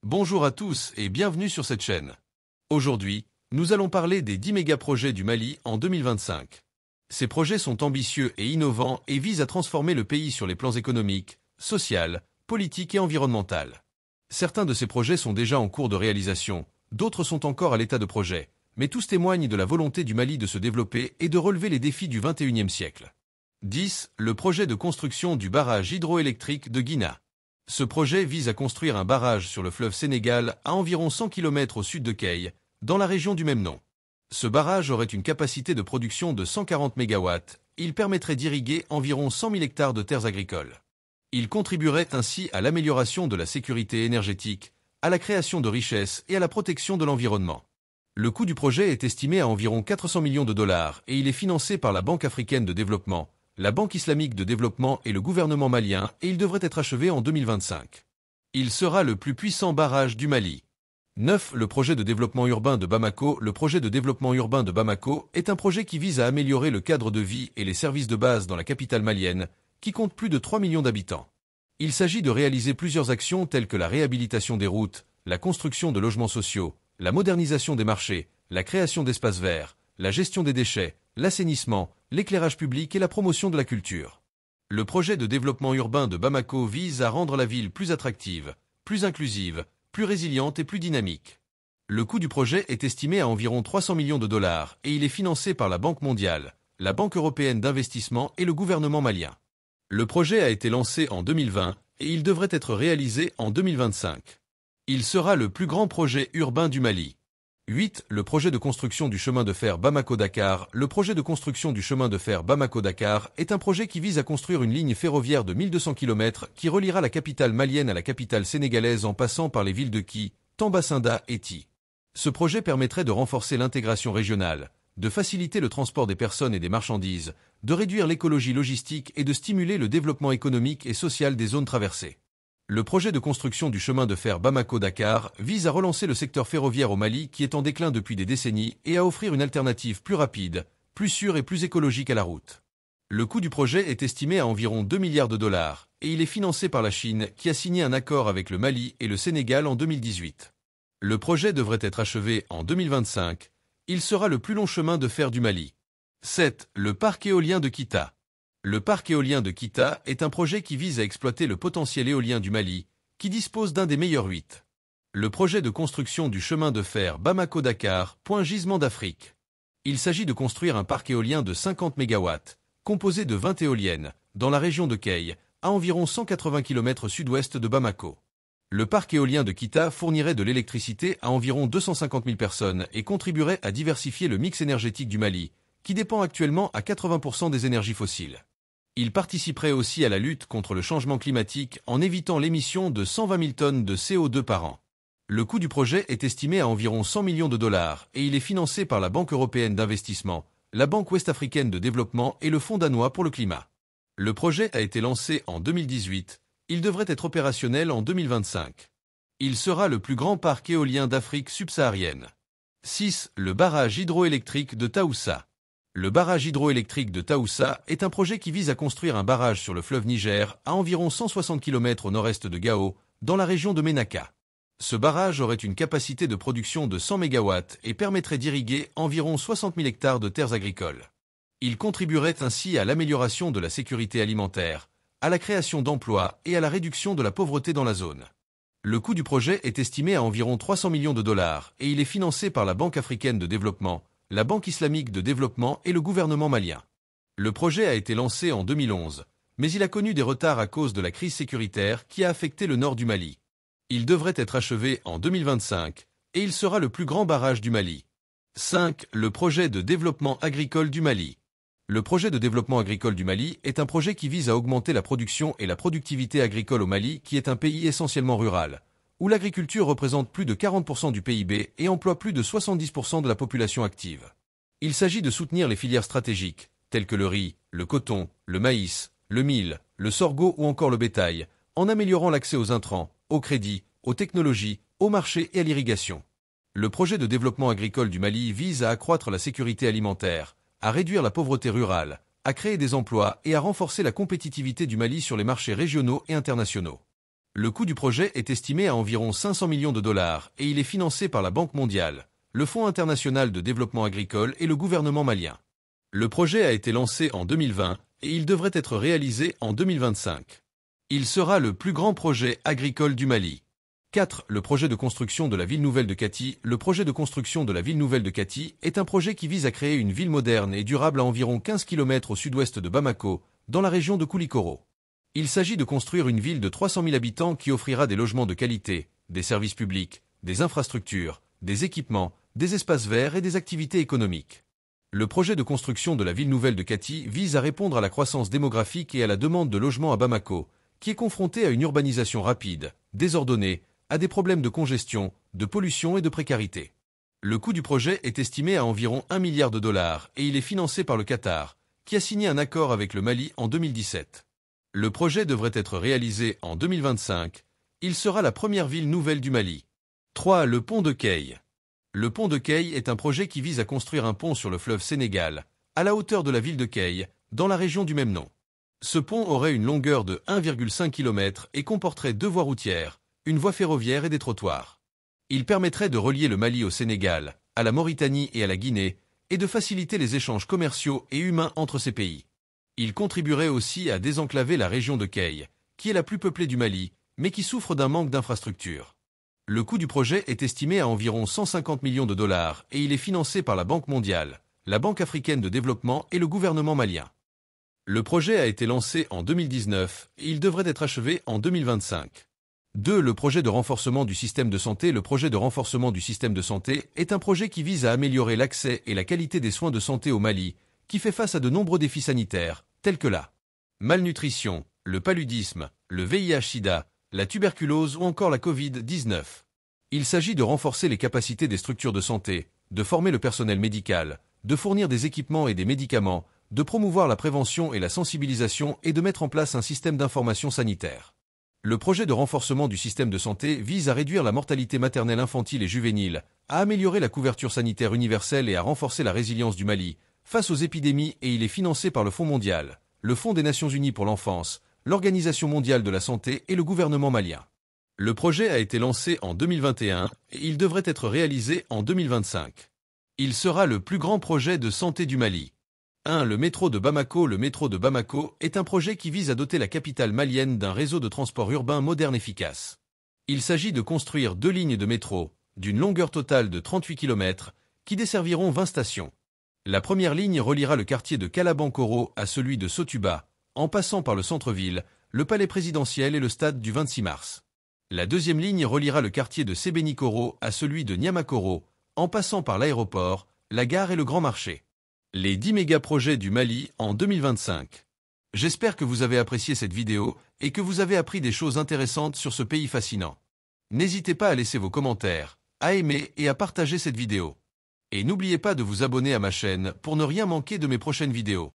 Bonjour à tous et bienvenue sur cette chaîne. Aujourd'hui, nous allons parler des 10 méga-projets du Mali en 2025. Ces projets sont ambitieux et innovants et visent à transformer le pays sur les plans économiques, social, politique et environnemental. Certains de ces projets sont déjà en cours de réalisation, d'autres sont encore à l'état de projet, mais tous témoignent de la volonté du Mali de se développer et de relever les défis du XXIe siècle. 10. Le projet de construction du barrage hydroélectrique de Guina. Ce projet vise à construire un barrage sur le fleuve Sénégal à environ 100 km au sud de Key, dans la région du même nom. Ce barrage aurait une capacité de production de 140 MW, il permettrait d'irriguer environ 100 000 hectares de terres agricoles. Il contribuerait ainsi à l'amélioration de la sécurité énergétique, à la création de richesses et à la protection de l'environnement. Le coût du projet est estimé à environ 400 millions de dollars et il est financé par la Banque africaine de développement, la Banque islamique de développement et le gouvernement malien et il devrait être achevé en 2025. Il sera le plus puissant barrage du Mali. 9. Le projet de développement urbain de Bamako. Le projet de développement urbain de Bamako est un projet qui vise à améliorer le cadre de vie et les services de base dans la capitale malienne, qui compte plus de 3 millions d'habitants. Il s'agit de réaliser plusieurs actions telles que la réhabilitation des routes, la construction de logements sociaux, la modernisation des marchés, la création d'espaces verts, la gestion des déchets, l'assainissement, l'éclairage public et la promotion de la culture. Le projet de développement urbain de Bamako vise à rendre la ville plus attractive, plus inclusive, plus résiliente et plus dynamique. Le coût du projet est estimé à environ 300 millions de dollars et il est financé par la Banque mondiale, la Banque européenne d'investissement et le gouvernement malien. Le projet a été lancé en 2020 et il devrait être réalisé en 2025. Il sera le plus grand projet urbain du Mali. 8. Le projet de construction du chemin de fer Bamako-Dakar. Le projet de construction du chemin de fer Bamako-Dakar est un projet qui vise à construire une ligne ferroviaire de 1200 km qui reliera la capitale malienne à la capitale sénégalaise en passant par les villes de Ki, Tambacounda et Ti. Ce projet permettrait de renforcer l'intégration régionale, de faciliter le transport des personnes et des marchandises, de réduire l'écologie logistique et de stimuler le développement économique et social des zones traversées. Le projet de construction du chemin de fer Bamako-Dakar vise à relancer le secteur ferroviaire au Mali qui est en déclin depuis des décennies et à offrir une alternative plus rapide, plus sûre et plus écologique à la route. Le coût du projet est estimé à environ 2 milliards de dollars et il est financé par la Chine qui a signé un accord avec le Mali et le Sénégal en 2018. Le projet devrait être achevé en 2025. Il sera le plus long chemin de fer du Mali. 7. Le parc éolien de Kita. Le parc éolien de Kita est un projet qui vise à exploiter le potentiel éolien du Mali, qui dispose d'un des meilleurs 8. Le projet de construction du chemin de fer Bamako-Dakar, point gisement d'Afrique. Il s'agit de construire un parc éolien de 50 MW, composé de 20 éoliennes, dans la région de Key, à environ 180 km sud-ouest de Bamako. Le parc éolien de Kita fournirait de l'électricité à environ 250 000 personnes et contribuerait à diversifier le mix énergétique du Mali, qui dépend actuellement à 80% des énergies fossiles. Il participerait aussi à la lutte contre le changement climatique en évitant l'émission de 120 000 tonnes de CO2 par an. Le coût du projet est estimé à environ 100 millions de dollars et il est financé par la Banque européenne d'investissement, la Banque ouest-africaine de développement et le Fonds danois pour le climat. Le projet a été lancé en 2018, il devrait être opérationnel en 2025. Il sera le plus grand parc éolien d'Afrique subsaharienne. 6. Le barrage hydroélectrique de Taoussa. Le barrage hydroélectrique de Taoussa est un projet qui vise à construire un barrage sur le fleuve Niger à environ 160 km au nord-est de Gao, dans la région de Ménaka. Ce barrage aurait une capacité de production de 100 MW et permettrait d'irriguer environ 60 000 hectares de terres agricoles. Il contribuerait ainsi à l'amélioration de la sécurité alimentaire, à la création d'emplois et à la réduction de la pauvreté dans la zone. Le coût du projet est estimé à environ 300 millions de dollars et il est financé par la Banque africaine de développement, la Banque islamique de développement et le gouvernement malien. Le projet a été lancé en 2011, mais il a connu des retards à cause de la crise sécuritaire qui a affecté le nord du Mali. Il devrait être achevé en 2025 et il sera le plus grand barrage du Mali. 5. Le projet de développement agricole du Mali. Le projet de développement agricole du Mali est un projet qui vise à augmenter la production et la productivité agricole au Mali qui est un pays essentiellement rural, où l'agriculture représente plus de 40% du PIB et emploie plus de 70% de la population active. Il s'agit de soutenir les filières stratégiques, telles que le riz, le coton, le maïs, le mil, le sorgho ou encore le bétail, en améliorant l'accès aux intrants, au crédit, aux technologies, au marché et à l'irrigation. Le projet de développement agricole du Mali vise à accroître la sécurité alimentaire, à réduire la pauvreté rurale, à créer des emplois et à renforcer la compétitivité du Mali sur les marchés régionaux et internationaux. Le coût du projet est estimé à environ 500 millions de dollars et il est financé par la Banque mondiale, le Fonds international de développement agricole et le gouvernement malien. Le projet a été lancé en 2020 et il devrait être réalisé en 2025. Il sera le plus grand projet agricole du Mali. 4. Le projet de construction de la ville nouvelle de Kati. Le projet de construction de la ville nouvelle de Kati est un projet qui vise à créer une ville moderne et durable à environ 15 km au sud-ouest de Bamako, dans la région de Koulikoro. Il s'agit de construire une ville de 300 000 habitants qui offrira des logements de qualité, des services publics, des infrastructures, des équipements, des espaces verts et des activités économiques. Le projet de construction de la ville nouvelle de Kati vise à répondre à la croissance démographique et à la demande de logements à Bamako, qui est confrontée à une urbanisation rapide, désordonnée, à des problèmes de congestion, de pollution et de précarité. Le coût du projet est estimé à environ 1 milliard de dollars et il est financé par le Qatar, qui a signé un accord avec le Mali en 2017. Le projet devrait être réalisé en 2025. Il sera la première ville nouvelle du Mali. 3. Le pont de Key. Le pont de Key est un projet qui vise à construire un pont sur le fleuve Sénégal, à la hauteur de la ville de Key, dans la région du même nom. Ce pont aurait une longueur de 1,5 km et comporterait 2 voies routières, une voie ferroviaire et des trottoirs. Il permettrait de relier le Mali au Sénégal, à la Mauritanie et à la Guinée, et de faciliter les échanges commerciaux et humains entre ces pays. Il contribuerait aussi à désenclaver la région de Key, qui est la plus peuplée du Mali, mais qui souffre d'un manque d'infrastructures. Le coût du projet est estimé à environ 150 millions de dollars et il est financé par la Banque mondiale, la Banque africaine de développement et le gouvernement malien. Le projet a été lancé en 2019 et il devrait être achevé en 2025. 2. Le projet de renforcement du système de santé. Le projet de renforcement du système de santé est un projet qui vise à améliorer l'accès et la qualité des soins de santé au Mali, qui fait face à de nombreux défis sanitaires, tels que la malnutrition, le paludisme, le VIH-Sida, la tuberculose ou encore la Covid-19. Il s'agit de renforcer les capacités des structures de santé, de former le personnel médical, de fournir des équipements et des médicaments, de promouvoir la prévention et la sensibilisation et de mettre en place un système d'information sanitaire. Le projet de renforcement du système de santé vise à réduire la mortalité maternelle infantile et juvénile, à améliorer la couverture sanitaire universelle et à renforcer la résilience du Mali face aux épidémies et il est financé par le Fonds mondial, le Fonds des Nations Unies pour l'enfance, l'Organisation mondiale de la santé et le gouvernement malien. Le projet a été lancé en 2021 et il devrait être réalisé en 2025. Il sera le plus grand projet de santé du Mali. 1. Le métro de Bamako. Le métro de Bamako est un projet qui vise à doter la capitale malienne d'un réseau de transport urbain moderne efficace. Il s'agit de construire 2 lignes de métro, d'une longueur totale de 38 km, qui desserviront 20 stations. La première ligne reliera le quartier de Kalabankoro à celui de Sotuba, en passant par le centre-ville, le palais présidentiel et le stade du 26 mars. La deuxième ligne reliera le quartier de Sébenikoro à celui de Niamakoro, en passant par l'aéroport, la gare et le grand marché. Les 10 méga-projets du Mali en 2025. J'espère que vous avez apprécié cette vidéo et que vous avez appris des choses intéressantes sur ce pays fascinant. N'hésitez pas à laisser vos commentaires, à aimer et à partager cette vidéo. Et n'oubliez pas de vous abonner à ma chaîne pour ne rien manquer de mes prochaines vidéos.